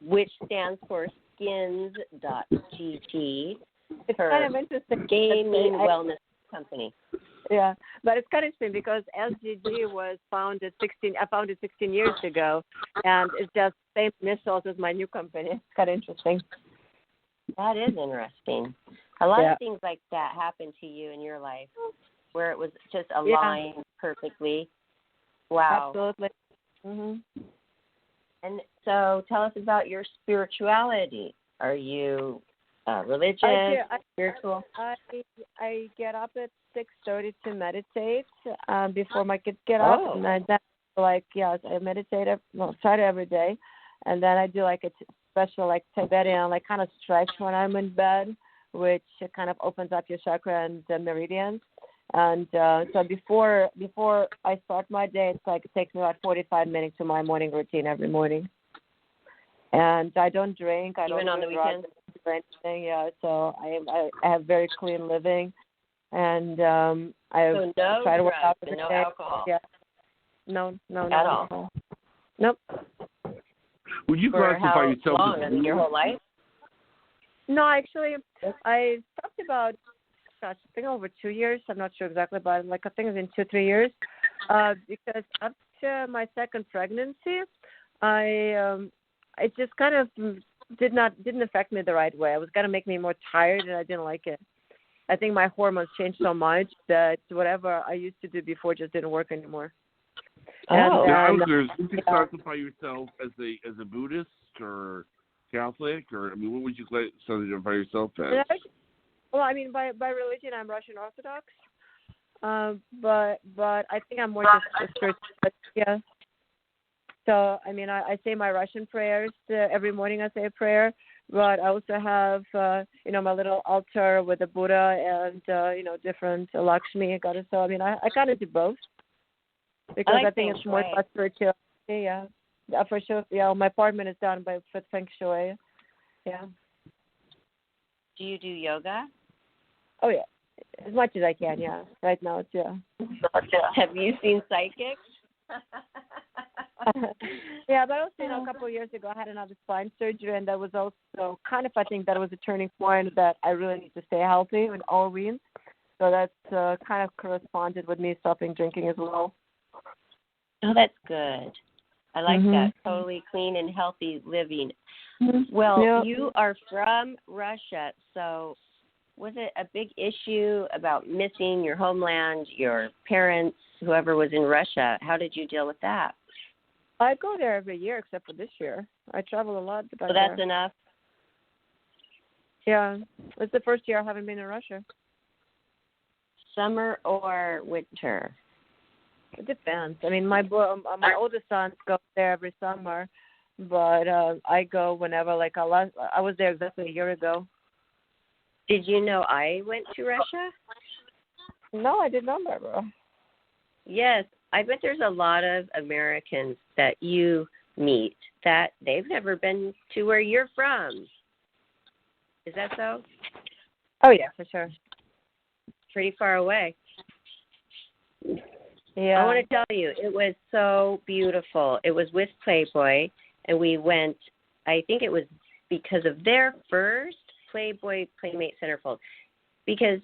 Which stands for skins.gt. It's kind of interesting. Gaming wellness company. Yeah, but it's kind of interesting because SGG was founded 16 years ago, and it's just the same initials as my new company. It's kind of interesting. That is interesting. A lot of things like that happened to you in your life where it was just aligned perfectly. Wow. Absolutely. Mm-hmm. And so tell us about your spirituality. Are you religious, spiritual? I get up at 6:30 to meditate before my kids get up. And I meditate try every day. And then I do like a special Tibetan kind of stretch when I'm in bed, which kind of opens up your chakra and the meridians. And so before I start my day, it takes me about 45 minutes to my morning routine every morning. And I don't drink. I don't on the weekends or anything. Yeah, so I have very clean living, and I try to work out every day. No alcohol. Yeah. No, at alcohol. all. Nope. Would you classify yourself as your whole life? No, actually, I talked about, I think over 2 years. I'm not sure exactly, but I think it's in 2-3 years. Because up to my second pregnancy, it just kind of didn't affect me the right way. It was going to make me more tired, and I didn't like it. I think my hormones changed so much that whatever I used to do before just didn't work anymore. Oh. Now, I was curious, would you classify yourself as a Buddhist or Catholic, or I mean, what would you classify yourself as? Well, I mean, by religion, I'm Russian Orthodox, but I think I'm more just a spiritual. Yeah. So I mean, I say my Russian prayers every morning. I say a prayer, but I also have my little altar with the Buddha and different Lakshmi goddess. So I mean, I kind of do both because I think it's more about spirituality. Yeah, for sure. Yeah, my apartment is done by feng shui. Yeah. Do you do yoga? Oh yeah, as much as I can. Yeah. Right now, it's yeah. Have you seen psychics? Yeah, but also, a couple of years ago, I had another spine surgery, and that was also kind of, I think, that was a turning point that I really need to stay healthy and all wean. So that kind of corresponded with me stopping drinking as well. Oh, that's good. I like that. Totally clean and healthy living. Well, you are from Russia, so was it a big issue about missing your homeland, your parents, whoever was in Russia? How did you deal with that? I go there every year except for this year. I travel a lot. So that's enough? Yeah. It's the first year I haven't been in Russia. Summer or winter? It depends. I mean, my oldest son goes there every summer, but I go whenever. Like I was there exactly a year ago. Did you know I went to Russia? No, I did not, Barbara. Yes, I bet there's a lot of Americans that you meet that they've never been to where you're from. Is that so? Oh, yeah, for sure. Pretty far away. Yeah. I want to tell you, it was so beautiful. It was with Playboy, and we went, I think it was because of their first Playboy Playmate Centerfold. Because,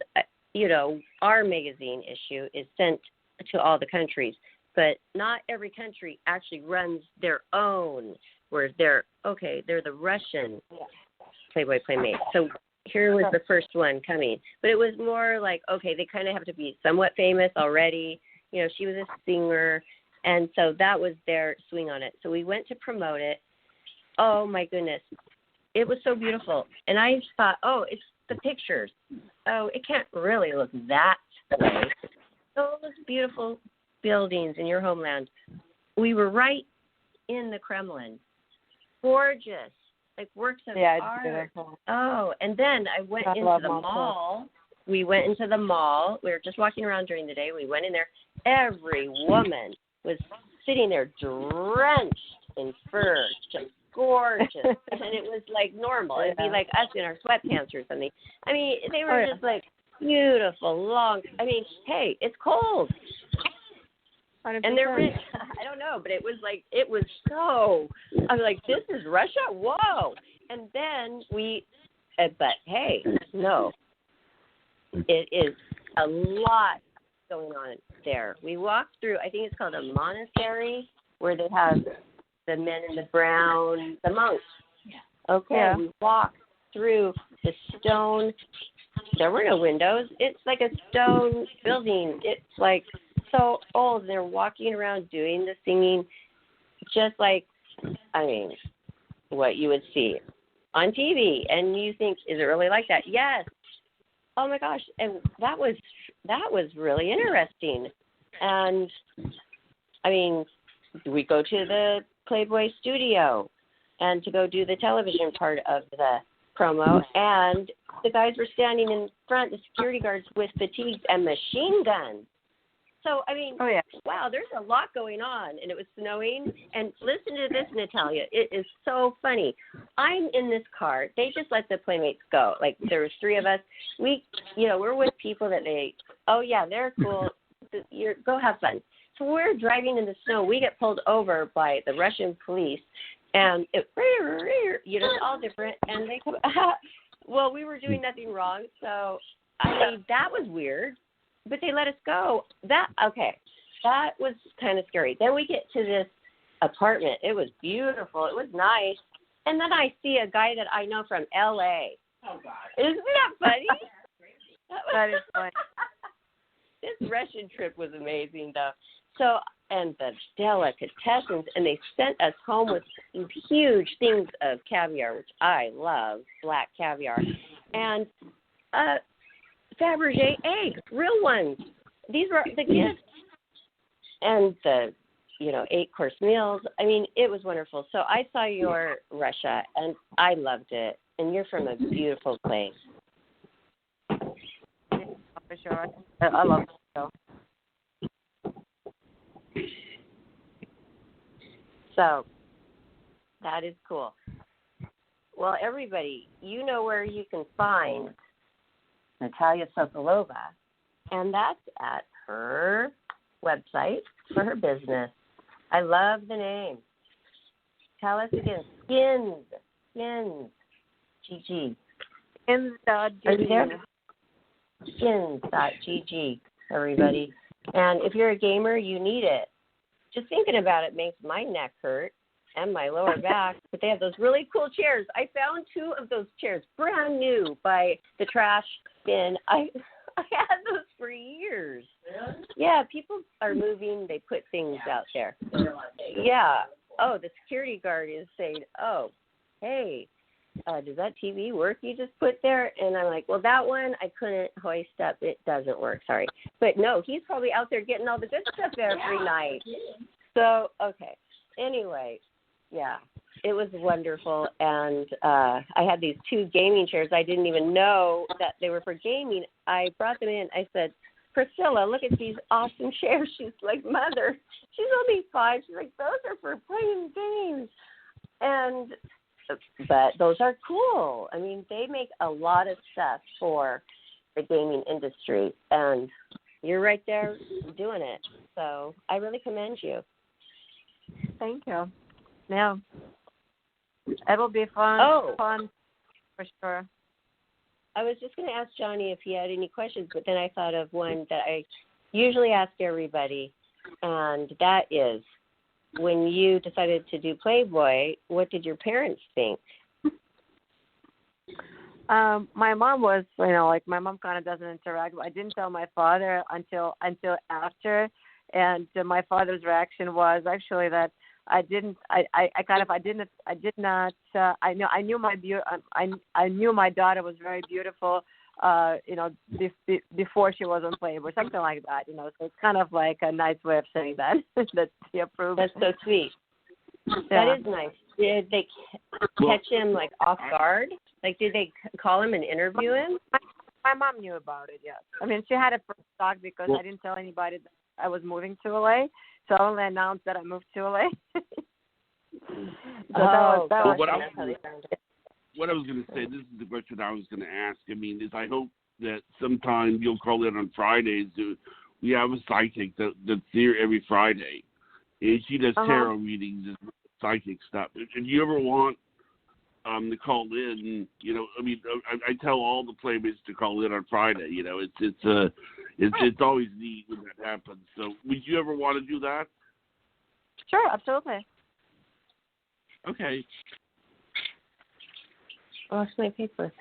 our magazine issue is sent to all the countries, but not every country actually runs their own, where they're the Russian Playboy Playmate. So here was the first one coming. But it was more like, they kind of have to be somewhat famous already. She was a singer, and so that was their swing on it. So we went to promote it. Oh, my goodness. It was so beautiful. And I thought, it's the pictures. Oh, it can't really look that way. Those beautiful buildings in your homeland. We were right in the Kremlin. Gorgeous. Like works of art. Beautiful. Oh, and then I went into the mall. We went into the mall. We were just walking around during the day. We went in there. Every woman was sitting there drenched in fur, just gorgeous. And it was like normal. It'd be like us in our sweatpants or something. I mean, they were just like beautiful, long. I mean, hey, it's cold. 100%. And they're rich. I don't know, but it was so, I was like, this is Russia? Whoa. And then but hey, no. It is a lot going on there. We walked through, I think it's called a monastery, where they have the men in the brown, the monks. Okay, yeah. We walked through the stone. There were no windows. It's like a stone building. It's like so old. And they're walking around doing the singing, just like, what you would see on TV. And you think, is it really like that? Yes. Oh my gosh! And that was really interesting. And we go to the Playboy studio, and to go do the television part of the promo, and the guys were standing in front, the security guards with fatigues and machine guns. So wow, there's a lot going on, and it was snowing. And listen to this, Natalia. It is so funny. I'm in this car. They just let the Playmates go. Like there was 3 of us. We're with people that they're cool. Go have fun. So we're driving in the snow. We get pulled over by the Russian police, and all different. And they come. Well, we were doing nothing wrong, so that was weird. But they let us go. That was kind of scary. Then we get to this apartment. It was beautiful. It was nice. And then I see a guy that I know from L.A. Oh, God. Isn't that funny? That is funny. This Russian trip was amazing, though. So, and the delicatessens, and they sent us home with huge things of caviar, which I love, black caviar, and Fabergé eggs, real ones. These were the gifts, and the 8-course meals. I mean, it was wonderful. So I saw your Russia, and I loved it. And you're from a beautiful place. For sure. I love it. So that is cool. Well, everybody, you know where you can find Natalia Sokolova, and that's at her website for her business. I love the name. Tell us again. Skins. GG. Are you there? Skins.gg, everybody. And if you're a gamer, you need it. Just thinking about it makes my neck hurt and my lower back. But they have those really cool chairs. I found 2 of those chairs, brand new, by the trash bin. I had those for years. Really? Yeah, people are moving. They put things out there. Yeah. Oh, the security guard is saying, oh, hey, does that TV work you just put there? And I'm like, well, that one I couldn't hoist up. It doesn't work. Sorry. But no, he's probably out there getting all the good stuff every night. So, okay. Anyway, yeah, it was wonderful. And I had these 2 gaming chairs. I didn't even know that they were for gaming. I brought them in. I said, Priscilla, look at these awesome chairs. She's like, Mother. She's only 5. She's like, those are for playing games. But those are cool. I mean, they make a lot of stuff for the gaming industry, and you're right there doing it. So I really commend you. Thank you. Yeah. It'll be fun. Fun for sure. I was just going to ask Johnny if he had any questions, but then I thought of one that I usually ask everybody, and that is, when you decided to do Playboy, what did your parents think? My mom was, my mom kind of doesn't interact. I didn't tell my father until after, and my father's reaction was actually that I knew my daughter was very beautiful, before she was on Playboy, something like that, So it's kind of like a nice way of saying that that he approved. That's so sweet. Yeah. That is nice. Did they catch him like off guard? Like, did they call him and interview him? My mom knew about it. Yes. I mean, she had a first shock because I didn't tell anybody that I was moving to LA, so I only announced that I moved to LA. What I was going to say, this is the question I was going to ask. I mean, is I hope that sometime you'll call in on Fridays. We have a psychic that's here every Friday, and she does tarot readings and psychic stuff. If you ever want to call in, I tell all the playmates to call in on Friday. It's always neat when that happens. So, would you ever want to do that? Sure, absolutely. Okay. Lost my paper.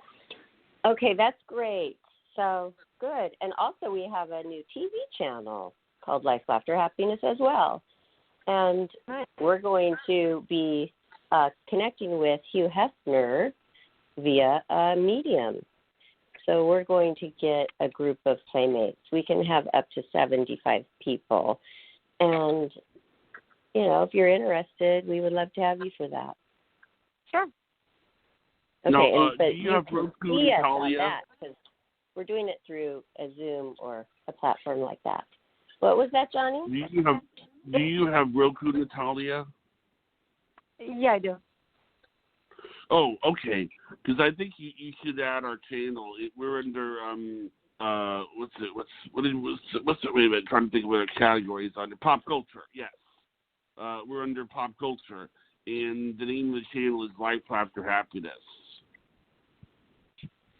Okay, that's great. So good. And also we have a new TV channel called Life, Laughter, Happiness as well. And we're going to be connecting with Hugh Hefner via a medium. So we're going to get a group of playmates. We can have up to 75 people. And, if you're interested, we would love to have you for that. Sure. Okay, now, but do you have Roku, Natalia? Because we're doing it through a Zoom or a platform like that. What was that, Johnny? Do you have Roku, Natalia? Yeah, I do. Oh, okay. Because I think you should add our channel. We're under what's it? Wait a minute. Trying to think of what our category is under. Pop culture. Yes. We're under pop culture, and the name of the channel is Life, Laughter, Happiness.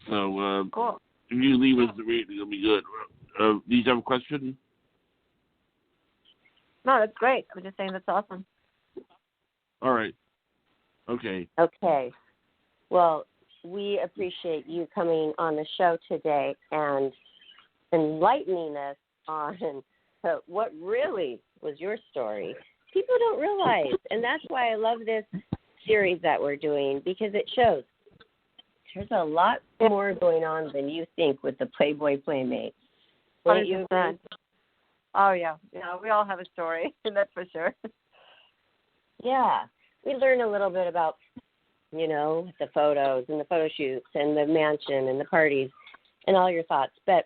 So cool. If you leave us the rating, it'll be good. Do you have a question? No, that's great. I'm just saying that's awesome. All right. Okay. Okay. Well, we appreciate you coming on the show today and enlightening us on what really was your story. People don't realize, and that's why I love this series that we're doing, because it shows there's a lot more going on than you think with the Playboy Playmates. Wouldn't you agree? Oh, yeah. Yeah, we all have a story, that's for sure. Yeah. We learn a little bit about, the photos and the photo shoots and the mansion and the parties and all your thoughts. But it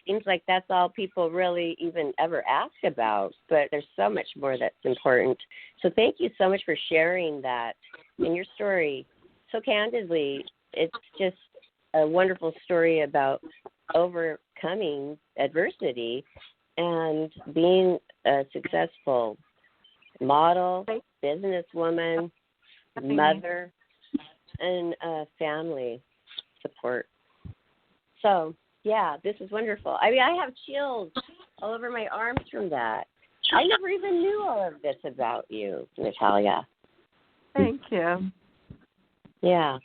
seems like that's all people really even ever ask about. But there's so much more that's important. So thank you so much for sharing that in your story so candidly. It's just a wonderful story about overcoming adversity and being a successful model, businesswoman, mother, and family support. So, yeah, this is wonderful. I mean, I have chills all over my arms from that. I never even knew all of this about you, Natalia. Thank you. Yeah.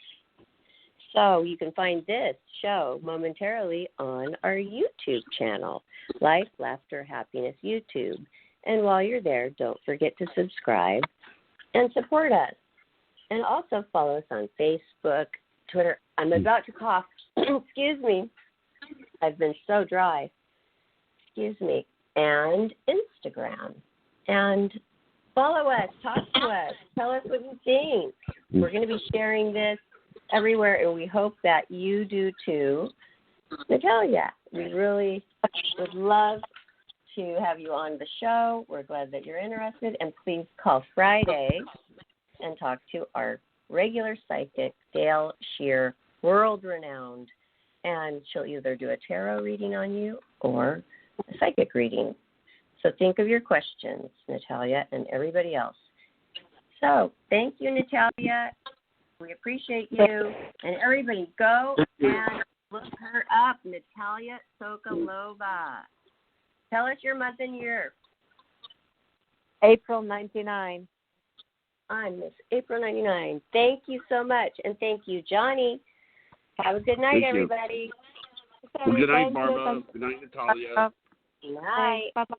So you can find this show momentarily on our YouTube channel, Life, Laughter, Happiness YouTube. And while you're there, don't forget to subscribe and support us. And also follow us on Facebook, Twitter. I'm about to cough. Excuse me. I've been so dry. Excuse me. And Instagram. And follow us. Talk to us. Tell us what you think. We're going to be sharing this everywhere, and we hope that you do too. Natalia, we really would love to have you on the show. We're glad that you're interested, and please call Friday and talk to our regular psychic, Dale Shear, world-renowned, and she'll either do a tarot reading on you or a psychic reading. So think of your questions, Natalia, and everybody else. So thank you, Natalia. We appreciate you. And everybody go and look her up, Natalia Sokolova. Tell us your month and year. April 99. I'm Miss April 99. Thank you so much. And thank you, Johnny. Have a good night, everybody. Well, good night, Barbara. Good night, Natalia. Good night. Bye-bye.